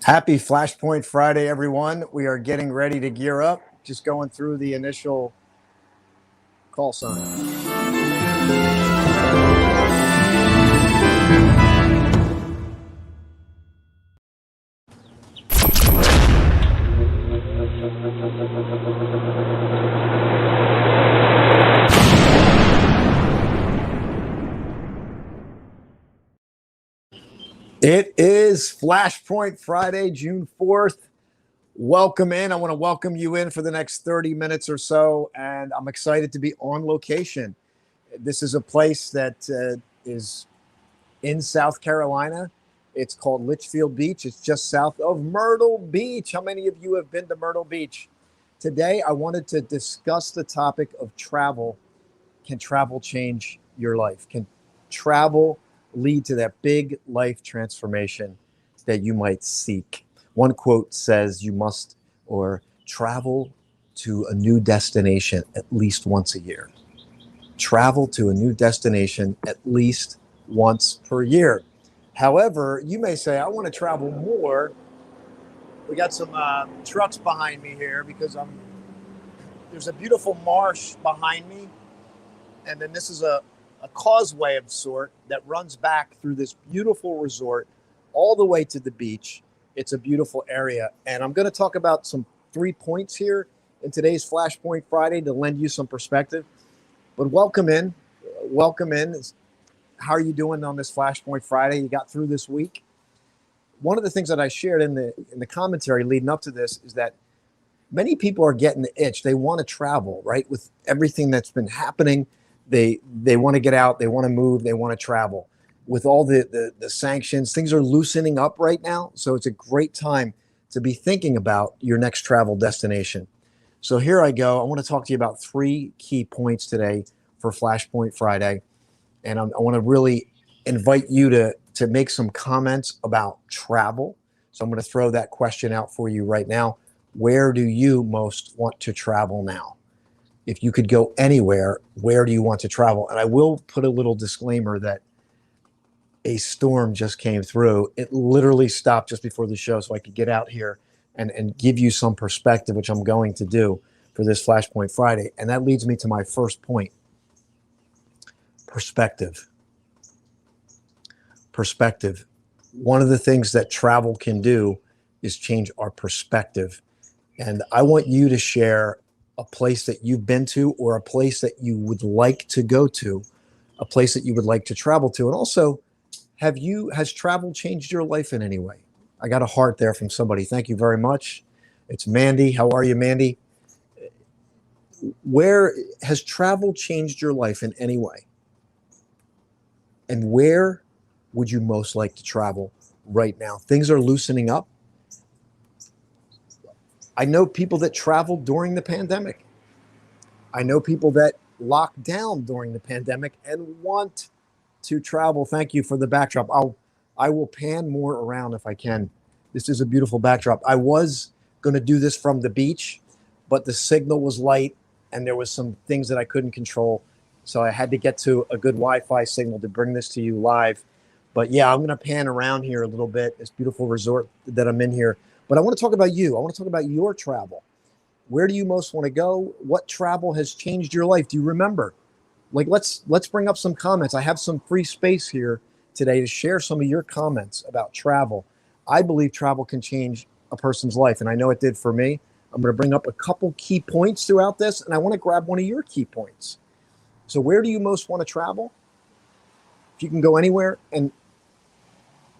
Happy Flashpoint Friday, everyone. We are getting ready to gear up. Just going through the initial call sign. It is Flashpoint Friday, June 4th. Welcome in. I want to welcome you in for the next 30 minutes or so, and I'm excited to be on location. This is a place that is in South Carolina. It's called Litchfield Beach. It's just south of Myrtle Beach. How many of you have been to Myrtle Beach? Today, I wanted to discuss the topic of travel. Can travel change your life? Can travel lead to that big life transformation that you might seek? One quote says you must or travel to a new destination at least once a year. Travel to a new destination at least once per year. However, you may say, I want to travel more. We got some trucks behind me here because there's a beautiful marsh behind me. And then this is a causeway of sort that runs back through this beautiful resort all the way to the beach. It's a beautiful area. And I'm going to talk about some 3 points here in today's Flashpoint Friday to lend you some perspective. But welcome in. Welcome in. How are you doing on this Flashpoint Friday? You got through this week? One of the things that I shared in the commentary leading up to this is that many people are getting the itch. They want to travel, right? With everything that's been happening, they want to get out, they want to move, they want to travel. With all the sanctions, things are loosening up right now. So it's a great time to be thinking about your next travel destination. So here I go. I want to talk to you about 3 key points today for Flashpoint Friday. And I want to really invite you to make some comments about travel. So I'm going to throw that question out for you right now. Where do you most want to travel now? If you could go anywhere, where do you want to travel? And I will put a little disclaimer that a storm just came through. It literally stopped just before the show so I could get out here and give you some perspective, which I'm going to do for this Flashpoint Friday. And that leads me to my first point. Perspective. Perspective. One of the things that travel can do is change our perspective. And I want you to share a place that you've been to or a place that you would like to go to, a place that you would like to travel to. And also, has travel changed your life in any way? I got a heart there from somebody. Thank you very much. It's Mandy. How are you, Mandy? Where has travel changed your life in any way? And where would you most like to travel right now? Things are loosening up. I know people that traveled during the pandemic. I know people that locked down during the pandemic and want to travel. Thank you for the backdrop. I will pan more around if I can. This is a beautiful backdrop. I was going to do this from the beach, but the signal was light and there was some things that I couldn't control. So I had to get to a good Wi-Fi signal to bring this to you live. But yeah, I'm going to pan around here a little bit, this beautiful resort that I'm in here. But I want to talk about you. I want to talk about your travel. Where do you most want to go? What travel has changed your life? Do you remember? Like, let's bring up some comments. I have some free space here today to share some of your comments about travel. I believe travel can change a person's life, and I know it did for me. I'm going to bring up a couple key points throughout this, and I want to grab one of your key points. So where do you most want to travel? If you can go anywhere, and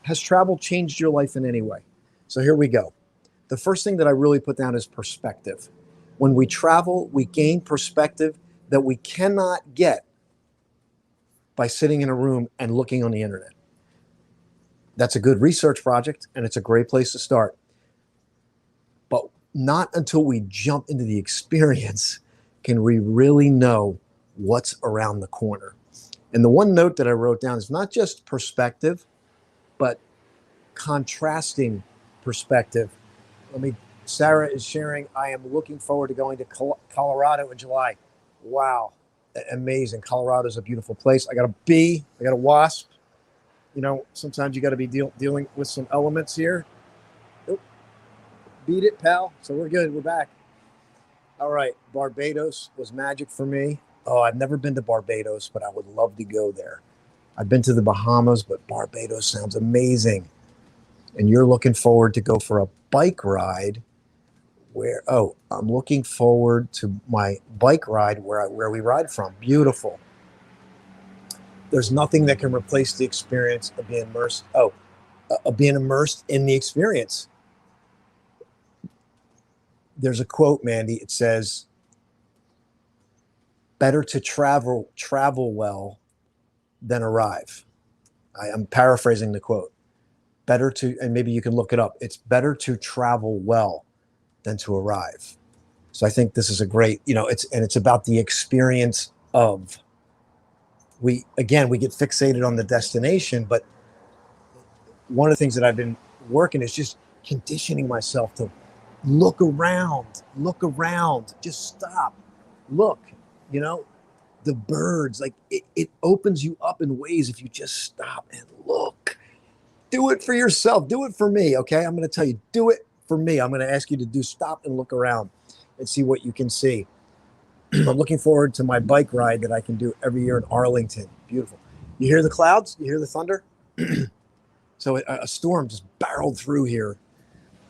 has travel changed your life in any way? So here we go. The first thing that I really put down is perspective. When we travel, we gain perspective that we cannot get by sitting in a room and looking on the internet. That's a good research project, and it's a great place to start. But not until we jump into the experience can we really know what's around the corner. And the one note that I wrote down is not just perspective, but contrasting perspective. Sarah is sharing, I am looking forward to going to Colorado in July. Wow, amazing. Colorado is a beautiful place. I got a bee, I got a wasp. You know, sometimes you got to be dealing with some elements here. Oh, Beat it, pal. So we're good. We're back. All right. Barbados was magic for me. Oh, I've never been to Barbados, but I would love to go there. I've been to the Bahamas, but Barbados sounds amazing. And you're looking forward to go for a bike ride where, oh, I'm looking forward to my bike ride where we ride from. Beautiful. There's nothing that can replace the experience of being immersed. Of being immersed in the experience. There's a quote, Mandy. It says, "Better to travel well than arrive." I'm paraphrasing the quote. Better to, and maybe you can look it up. It's better to travel well than to arrive. So I think this is a great, it's about the experience of. We get fixated on the destination, but one of the things that I've been working is just conditioning myself to look around, just stop, look, the birds, like it opens you up in ways if you just stop and look. Do it for yourself. Do it for me, okay? I'm going to tell you, do it for me. I'm going to ask you to stop and look around and see what you can see. I'm looking forward to my bike ride that I can do every year in Arlington. Beautiful. You hear the clouds? You hear the thunder? So a storm just barreled through here.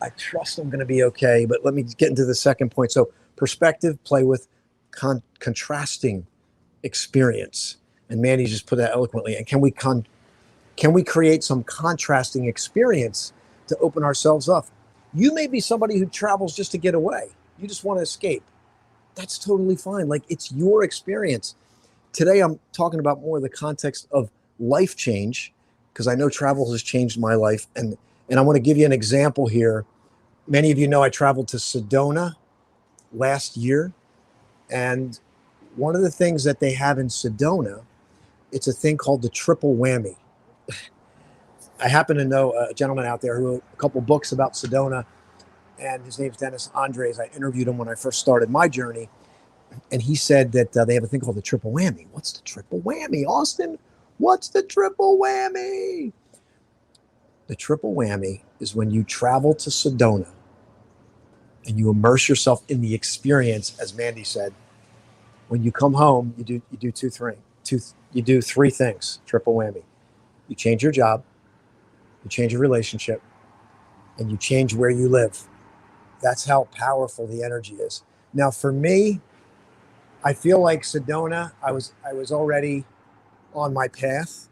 I trust I'm going to be okay, but let me get into the second point. So perspective, play with contrasting experience. And Mandy just put that eloquently. And can we create some contrasting experience to open ourselves up? You may be somebody who travels just to get away. You just want to escape. That's totally fine. Like, it's your experience. Today, I'm talking about more the context of life change, because I know travel has changed my life. And I want to give you an example here. Many of you know I traveled to Sedona last year. And one of the things that they have in Sedona, it's a thing called the triple whammy. I happen to know a gentleman out there who wrote a couple books about Sedona, and his name's Dennis Andres. I interviewed him when I first started my journey, and he said that they have a thing called the triple whammy. What's the triple whammy, Austin? What's the triple whammy? The triple whammy is when you travel to Sedona and you immerse yourself in the experience, as Mandy said. When you come home, you do three things. Triple whammy. You change your job, you change your relationship, and you change where you live. That's how powerful the energy is. Now, for me, I feel like Sedona, I was already on my path.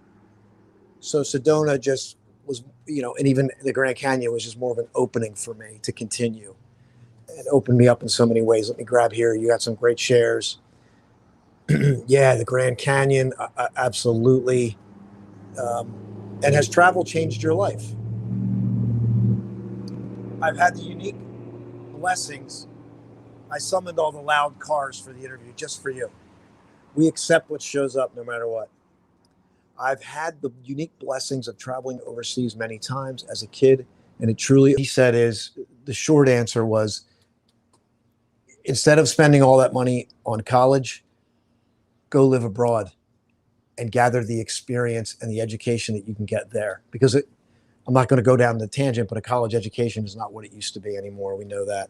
So Sedona just was, and even the Grand Canyon was just more of an opening for me to continue. It opened me up in so many ways. Let me grab here. You got some great shares. Yeah, the Grand Canyon, absolutely. And has travel changed your life? I've had the unique blessings. I summoned all the loud cars for the interview just for you. We accept what shows up no matter what. I've had the unique blessings of traveling overseas many times as a kid. And it truly, he said, the short answer was, instead of spending all that money on college, go live abroad and gather the experience and the education that you can get there. Because I'm not going to go down the tangent, but a college education is not what it used to be anymore. We know that.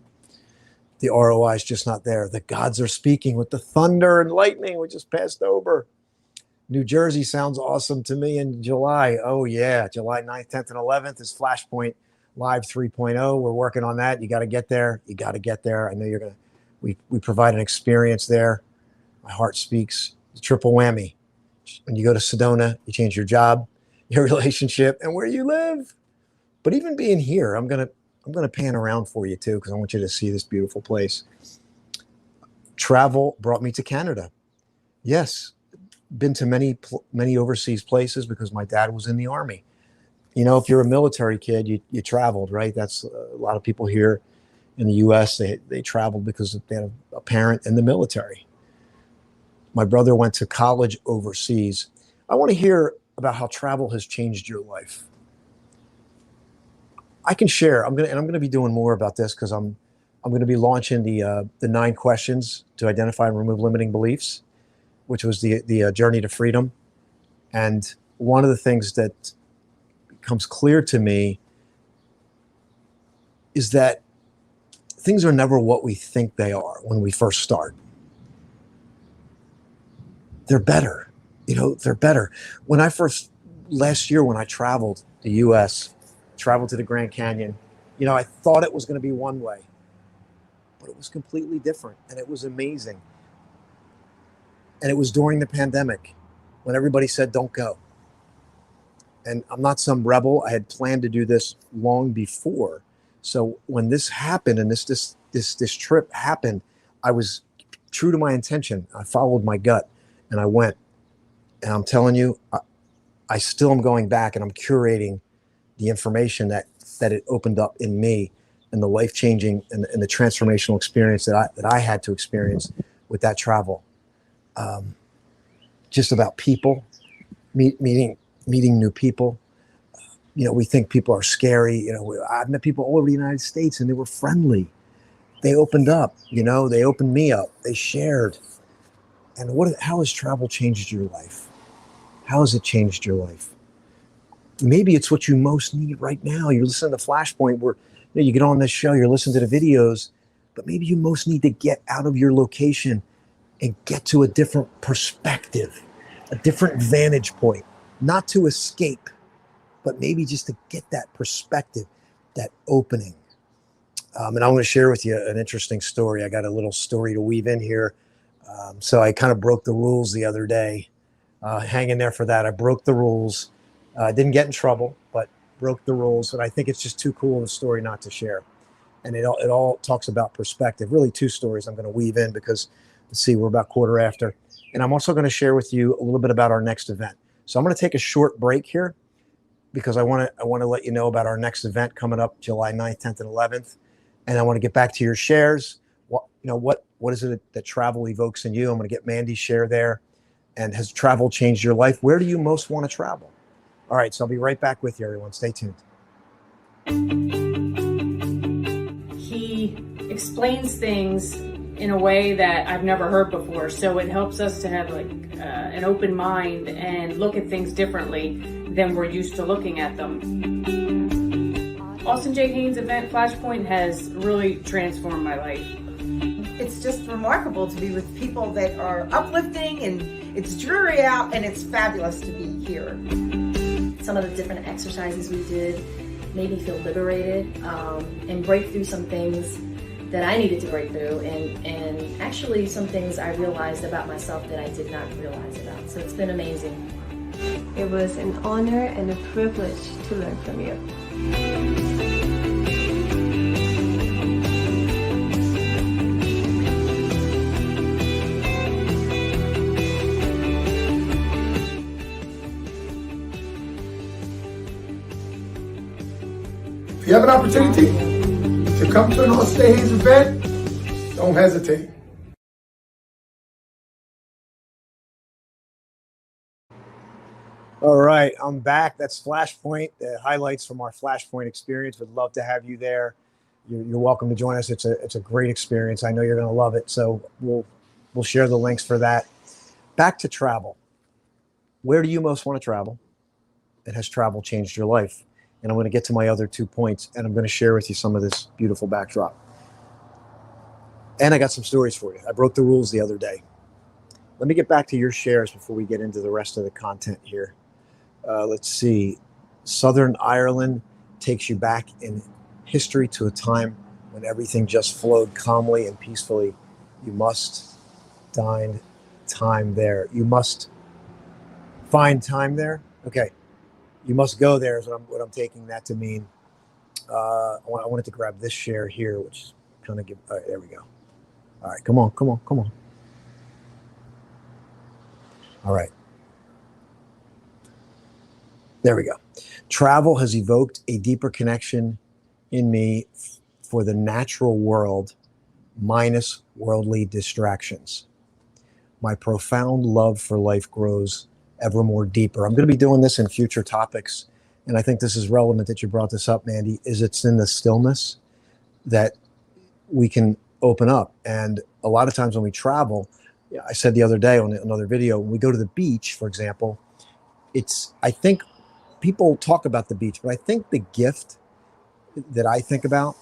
The ROI is just not there. The gods are speaking with the thunder and lightning, which just passed over. New Jersey sounds awesome to me in July. Oh, yeah. July 9th, 10th, and 11th is Flashpoint Live 3.0. We're working on that. You got to get there. You got to get there. I know you're going to. We provide an experience there. My heart speaks. The triple whammy. When you go to Sedona, you change your job, your relationship, and where you live. But even being here, I'm gonna pan around for you too, because I want you to see this beautiful place. Travel brought me to Canada. Yes, been to many overseas places because my dad was in the Army. If you're a military kid, you traveled, right? That's a lot of people here in the U.S. They traveled because they had a parent in the military. My brother went to college overseas. I want to hear about how travel has changed your life. I can share. I'm going to be doing more about this because I'm going to be launching the 9 questions to identify and remove limiting beliefs, which was the journey to freedom. And one of the things that becomes clear to me is that things are never what we think they are when we first start. They're better. They're better. Last year when I traveled the US, traveled to the Grand Canyon, I thought it was going to be one way, but it was completely different, and it was amazing. And it was during the pandemic when everybody said, don't go. And I'm not some rebel. I had planned to do this long before. So when this happened and this trip happened, I was true to my intention. I followed my gut and I went. And I'm telling you, I still am going back and I'm curating the information that it opened up in me, and the life-changing and the transformational experience that I had to experience with that travel. Just about people, meeting new people. We think people are scary. I've met people all over the United States and they were friendly. They opened up, they opened me up. They shared. And how has travel changed your life? How has it changed your life? Maybe it's what you most need right now. You're listening to Flashpoint where you get on this show, you're listening to the videos, but maybe you most need to get out of your location and get to a different perspective, a different vantage point, not to escape, but maybe just to get that perspective, that opening. And I want to share with you an interesting story. I got a little story to weave in here. So I kind of broke the rules the other day. Hang in there for that. I broke the rules. Didn't get in trouble, but broke the rules. And I think it's just too cool of a story not to share. And it all talks about perspective. Really, two stories I'm going to weave in because, let's see, we're about quarter after. And I'm also going to share with you a little bit about our next event. So I'm going to take a short break here because I want to let you know about our next event coming up July 9th, 10th, and 11th. And I want to get back to your shares. What is it that travel evokes in you? I'm going to get Mandy's share there. And has travel changed your life? Where do you most want to travel? All right, so I'll be right back with you, everyone. Stay tuned. He explains things in a way that I've never heard before, so it helps us to have an open mind and look at things differently than we're used to looking at them. Austin J. Haynes' event, Flashpoint, has really transformed my life. It's just remarkable to be with people that are uplifting, and it's dreary out, and it's fabulous to be here. Some of the different exercises we did made me feel liberated and break through some things that I needed to break through, and actually some things I realized about myself that I did not realize about. So it's been amazing. It was an honor and a privilege to learn from you. If you have an opportunity to come to an Austin Haynes event, don't hesitate. All right, I'm back. That's Flashpoint, highlights from our Flashpoint experience. Would love to have you there. You're welcome to join us. It's a great experience. I know you're going to love it. So we'll share the links for that. Back to travel. Where do you most want to travel? And has travel changed your life? And I'm going to get to my other 2 points, and I'm going to share with you some of this beautiful backdrop. And I got some stories for you. I broke the rules the other day. Let me get back to your shares before we get into the rest of the content here. Let's see. Southern Ireland takes you back in history to a time when everything just flowed calmly and peacefully. You must find time there. You must find time there. Okay. You must go there is what I'm taking that to mean. I wanted to grab this share here, which kind of all right, there we go. All right, come on. All right. There we go. Travel has evoked a deeper connection in me for the natural world minus worldly distractions. My profound love for life grows ever more deeper. I'm going to be doing this in future topics, and I think this is relevant that you brought this up, Mandy, is it's in the stillness that we can open up. And a lot of times when we travel, I said the other day on another video, when we go to the beach, for example, I think people talk about the beach, but I think the gift that I think about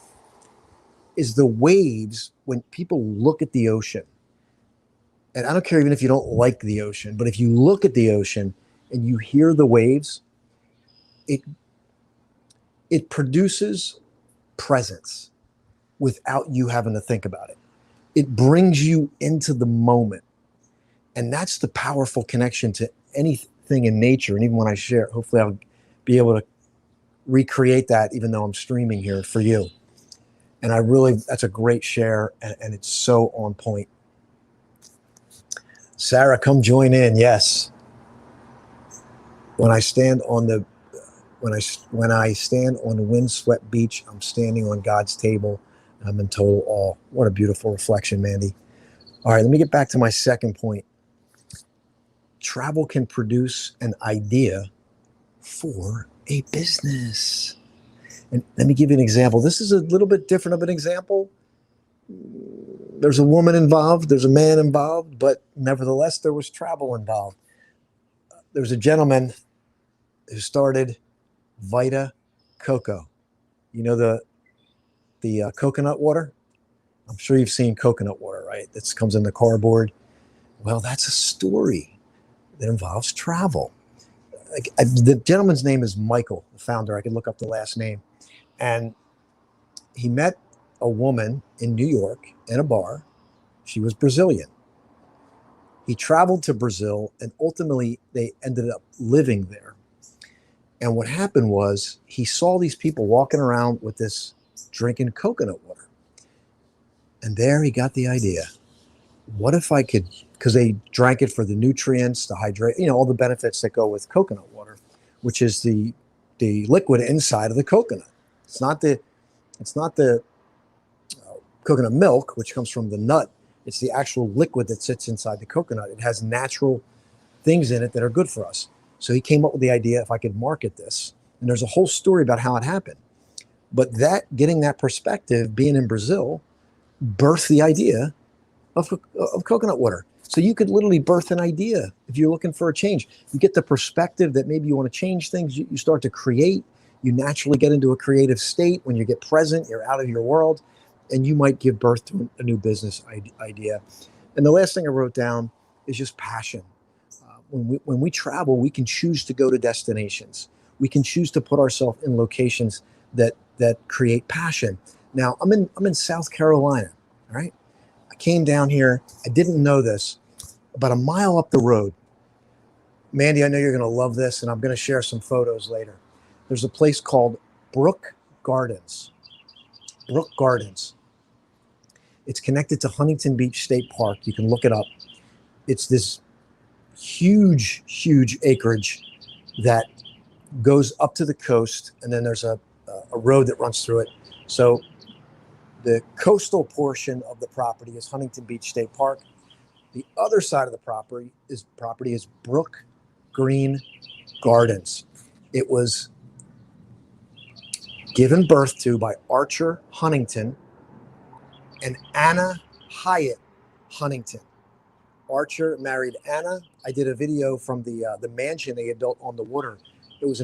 is the waves. When people look at the ocean, and I don't care even if you don't like the ocean, but if you look at the ocean and you hear the waves, it produces presence without you having to think about it. It brings you into the moment. And that's the powerful connection to anything in nature. And even when I share, hopefully I'll be able to recreate that, even though I'm streaming here for you. And that's a great share, and it's so on point. Sarah, come join in. Yes. When I stand on the windswept beach, I'm standing on God's table. I'm in total awe. What a beautiful reflection, Mandy. All right, let me get back to my second point. Travel can produce an idea for a business. And let me give you an example. This is a little bit different of an example. There's a woman involved, there's a man involved, but nevertheless, there was travel involved. There's a gentleman who started Vita Coco. You know the coconut water? I'm sure you've seen coconut water, right? That comes in the cardboard. Well, that's a story that involves travel. The gentleman's name is Michael, the founder. I can look up the last name. And he met a woman in New York in a bar. She was Brazilian. He traveled to Brazil, and ultimately they ended up living there. And what happened was he saw these people walking around with this drinking coconut water. And there he got the idea. What if I could, because they drank it for the nutrients, the hydrate, all the benefits that go with coconut water, which is the liquid inside of the coconut. It's not the coconut milk, which comes from the nut. It's the actual liquid that sits inside the coconut. It has natural things in it that are good for us. So he came up with the idea, if I could market this, and there's a whole story about how it happened. But getting that perspective, being in Brazil, birthed the idea of coconut water. So you could literally birth an idea if you're looking for a change. You get the perspective that maybe you want to change things. You start to create. You naturally get into a creative state. When you get present, you're out of your world, and you might give birth to a new business idea. And the last thing I wrote down is just passion. When we travel, we can choose to go to destinations. We can choose to put ourselves in locations that create passion. Now, I'm in South Carolina, all right? I came down here. I didn't know this. About a mile up the road, Mandy, I know you're going to love this, and I'm going to share some photos later. There's a place called Brook Gardens. Brook Gardens. It's connected to Huntington Beach State Park. You can look it up. It's this huge, huge acreage that goes up to the coast, and then there's a road that runs through it. So the coastal portion of the property is Huntington Beach State Park. The other side of the property is Brook Green Gardens. It was given birth to by Archer Huntington and Anna Hyatt Huntington. Archer married Anna. I did a video from the mansion they had built on the water. It was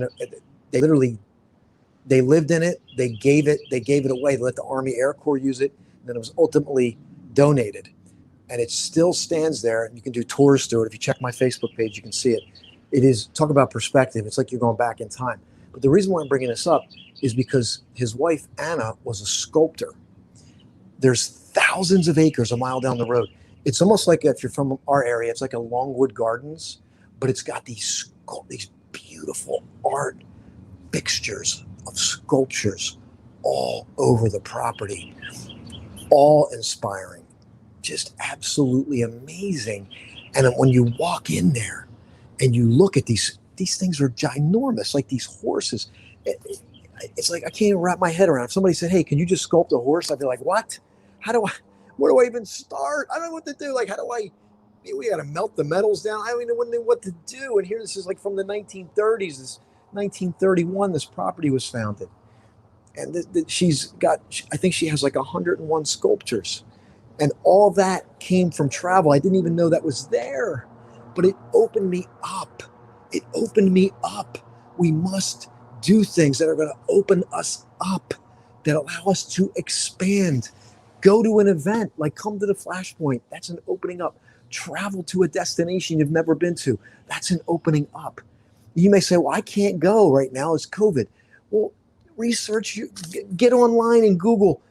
they lived in it. They gave it away. They let the Army Air Corps use it. And then it was ultimately donated. And it still stands there. And you can do tours through it. If you check my Facebook page, you can see it. It is, talk about perspective. It's like you're going back in time. But the reason why I'm bringing this up is because his wife, Anna, was a sculptor. There's thousands of acres a mile down the road. It's almost like, if you're from our area, it's like a Longwood Gardens, but it's got these beautiful art fixtures of sculptures all over the property, all inspiring, just absolutely amazing. And when you walk in there and you look at these things are ginormous, like these horses. It's like I can't even wrap my head around. If somebody said, "Hey, can you just sculpt a horse?" I'd be like, "What? Where do I even start? I don't know what to do. Like, we got to melt the metals down. I don't even know what to do." And here, this is like from the 1930s. This 1931, this property was founded. And I think she has like 101 sculptures. And all that came from travel. I didn't even know that was there. But it opened me up. It opened me up. We must do things that are going to open us up, that allow us to expand. Go to an event, like come to the Flashpoint. That's an opening up. Travel to a destination you've never been to. That's an opening up. You may say, well, I can't go right now. It's COVID. Well, research, get online and Google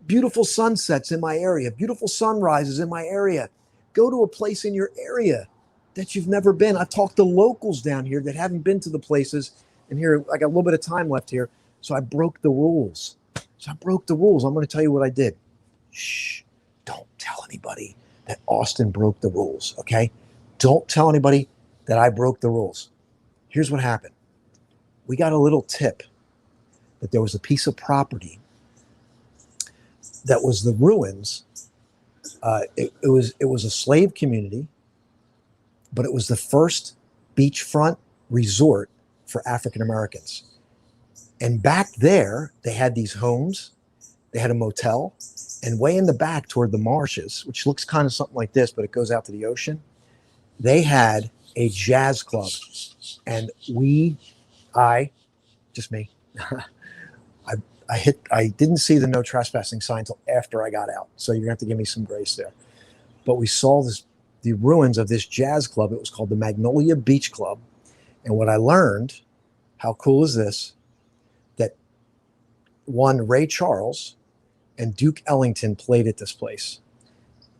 beautiful sunsets in my area, beautiful sunrises in my area. Go to a place in your area that you've never been. I've talked to locals down here that haven't been to the places. And here, I got a little bit of time left here. So I broke the rules. I'm going to tell you what I did. Shh, don't tell anybody that Austin broke the rules, okay? Don't tell anybody that I broke the rules. Here's what happened. We got a little tip that there was a piece of property that was the ruins. It was a slave community, but it was the first beachfront resort for African Americans. And back there, they had these homes, they had a motel, and way in the back toward the marshes, which looks kind of something like this, but it goes out to the ocean, they had a jazz club. And just me, I didn't see the no trespassing sign until after I got out. So you're gonna have to give me some grace there. But we saw the ruins of this jazz club. It was called the Magnolia Beach Club. And what I learned, how cool is this? That one Ray Charles and Duke Ellington played at this place.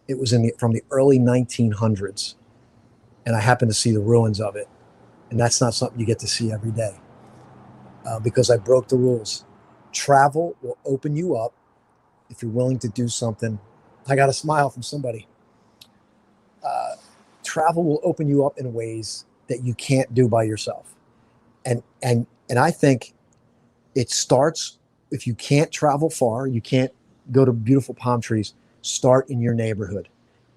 It was from the early 1900s. And I happened to see the ruins of it. And that's not something you get to see every day because I broke the rules. Travel will open you up if you're willing to do something. I got a smile from somebody. Travel will open you up in ways that you can't do by yourself. And I think it starts, if you can't travel far, you can't go to beautiful palm trees, start in your neighborhood.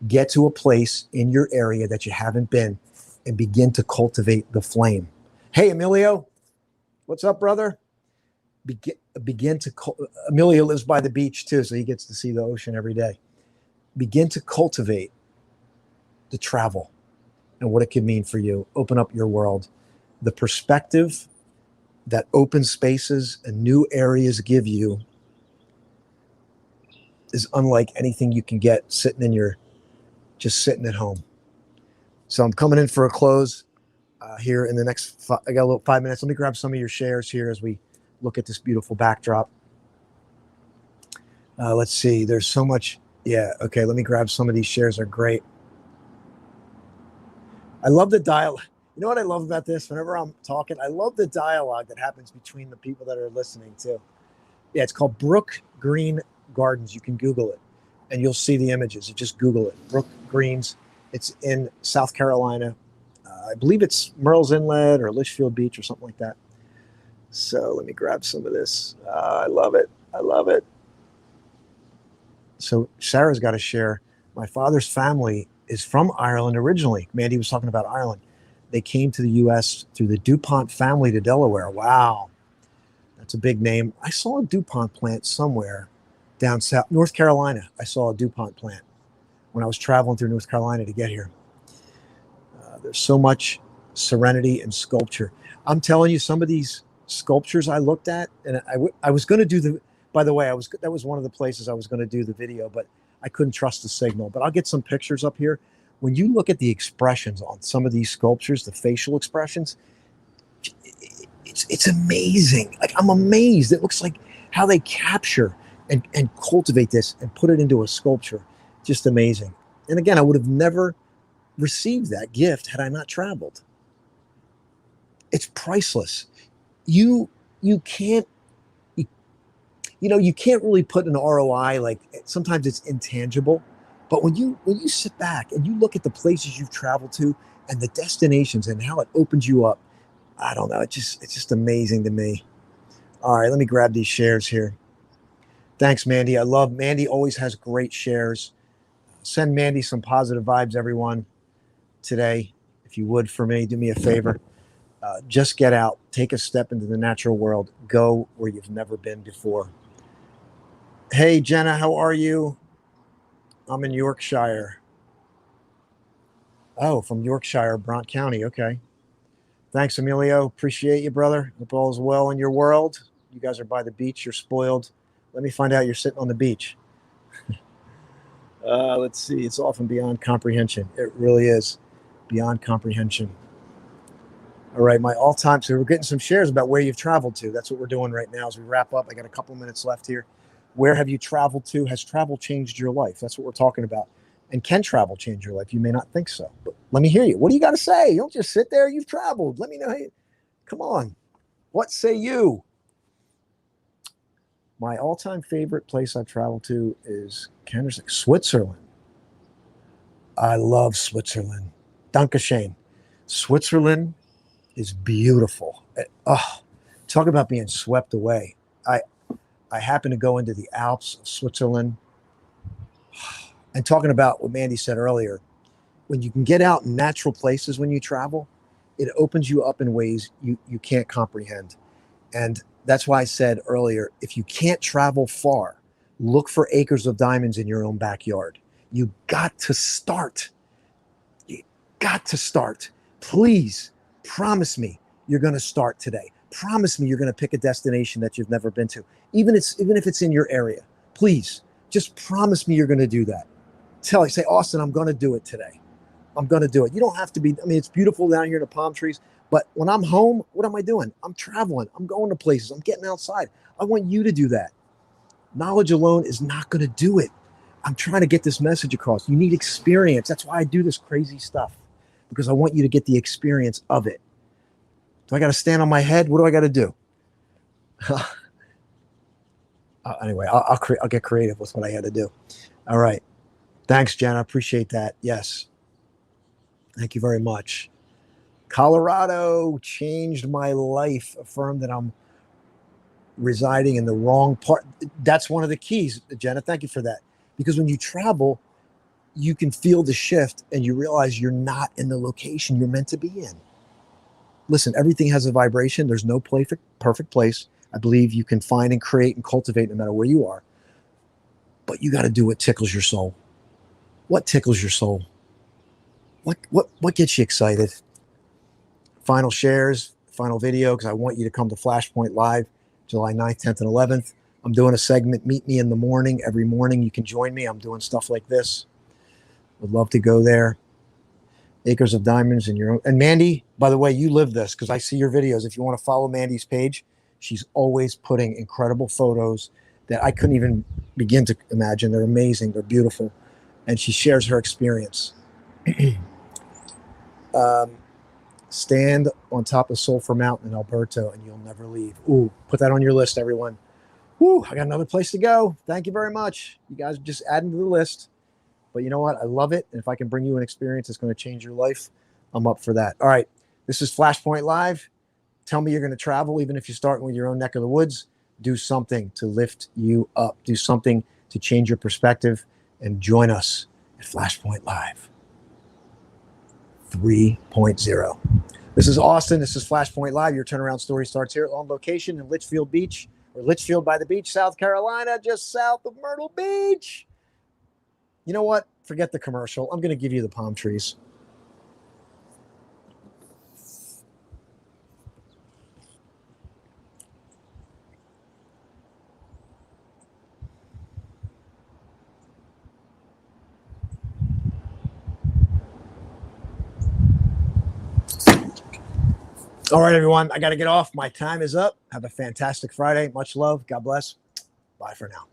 Get to a place in your area that you haven't been and begin to cultivate the flame. Hey, Emilio, what's up, brother? Emilio lives by the beach too, so he gets to see the ocean every day. Begin to cultivate the travel and what it could mean for you. Open up your world. The perspective that open spaces and new areas give you is unlike anything you can get just sitting at home. So I'm coming in for a close here in the next, I got a little 5 minutes. Let me grab some of your shares here as we look at this beautiful backdrop. Let's see, there's so much. Yeah, okay, let me grab some of these shares. Are great. I love the dialogue. You know what I love about this? Whenever I'm talking, I love the dialogue that happens between the people that are listening too. Yeah, it's called Brook Green Gardens. You can Google it and you'll see the images. You just Google it. Brook Greens. It's in South Carolina. I believe it's Murrells Inlet or Litchfield Beach or something like that. So let me grab some of this. I love it. I love it. So Sarah's got to share. My father's family is from Ireland originally. Mandy was talking about Ireland. They came to the U.S. through the DuPont family to Delaware. Wow. That's a big name. I saw a DuPont plant somewhere down south, North Carolina. I saw a DuPont plant when I was traveling through North Carolina to get here. There's so much serenity and sculpture. I'm telling you, some of these sculptures I looked at, and I was going to do by the way, that was one of the places I was going to do the video, but I couldn't trust the signal. But I'll get some pictures up here. When you look at the expressions on some of these sculptures, the facial expressions, it's amazing. Like, I'm amazed. It looks like how they capture and cultivate this and put it into a sculpture. Just amazing. And again, I would have never received that gift had I not traveled. It's priceless. You can't really put an ROI, like sometimes it's intangible, but when you sit back and you look at the places you've traveled to and the destinations and how it opens you up, I don't know, it's just amazing to me. All right, let me grab these shares here. Thanks, Mandy. Mandy always has great shares. Send Mandy some positive vibes, everyone, today. If you would, for me, do me a favor. Just get out, take a step into the natural world, go where you've never been before. Hey, Jenna, how are you? I'm in Yorkshire. Oh, from Yorkshire, Bront County. Okay. Thanks, Emilio. Appreciate you, brother. Hope all is well in your world. You guys are by the beach. You're spoiled. Let me find out you're sitting on the beach. Let's see. It's often beyond comprehension. It really is beyond comprehension. All right, my all-time. So we're getting some shares about where you've traveled to. That's what we're doing right now as we wrap up. I got a couple minutes left here. Where have you traveled to? Has travel changed your life? That's what we're talking about. And can travel change your life? You may not think so, but let me hear you. What do you got to say? You don't just sit there. You've traveled. Let me know. Hey, come on. What say you? My all-time favorite place I've traveled to is Switzerland. I love Switzerland. Dankeschön. Switzerland is beautiful. Oh, talk about being swept away. I happened to go into the Alps of Switzerland. And talking about what Mandy said earlier, when you can get out in natural places when you travel, it opens you up in ways you can't comprehend. And that's why I said earlier, if you can't travel far, look for acres of diamonds in your own backyard. You got to start. You got to start. Please promise me you're going to start today. Promise me you're going to pick a destination that you've never been to, even if it's in your area. Please, just promise me you're going to do that. Say, Austin, I'm going to do it today. I'm going to do it. You don't have to be. I mean, it's beautiful down here in the palm trees. But when I'm home, what am I doing? I'm traveling. I'm going to places. I'm getting outside. I want you to do that. Knowledge alone is not going to do it. I'm trying to get this message across. You need experience. That's why I do this crazy stuff, because I want you to get the experience of it. Do I got to stand on my head? What do I got to do? Anyway, I'll get creative with what I had to do. All right. Thanks, Jenna. Appreciate that. Yes. Thank you very much. Colorado changed my life. Affirmed that I'm residing in the wrong part. That's one of the keys, Jenna. Thank you for that. Because when you travel, you can feel the shift and you realize you're not in the location you're meant to be in. Listen, everything has a vibration. There's no perfect place. I believe you can find and create and cultivate no matter where you are. But you got to do what tickles your soul. What tickles your soul? What gets you excited? Final shares, final video, because I want you to come to Flashpoint Live July 9th, 10th, and 11th. I'm doing a segment, Meet Me in the Morning. Every morning you can join me. I'm doing stuff like this. Would love to go there. Acres of Diamonds in your own. And Mandy, by the way, you live this because I see your videos. If you want to follow Mandy's page, she's always putting incredible photos that I couldn't even begin to imagine. They're amazing. They're beautiful. And she shares her experience. Stand on top of Sulphur Mountain in Alberto and you'll never leave. Ooh, put that on your list, everyone. Ooh, I got another place to go. Thank you very much. You guys are just adding to the list. But you know what? I love it. And if I can bring you an experience that's going to change your life, I'm up for that. All right. This is Flashpoint Live. Tell me you're going to travel, even if you're starting with your own neck of the woods. Do something to lift you up. Do something to change your perspective. And join us at Flashpoint Live 3.0. This is Austin. This is Flashpoint Live. Your turnaround story starts here on location in Litchfield Beach, or Litchfield by the Beach, South Carolina, just south of Myrtle Beach. You know what? Forget the commercial. I'm going to give you the palm trees. All right, everyone. I got to get off. My time is up. Have a fantastic Friday. Much love. God bless. Bye for now.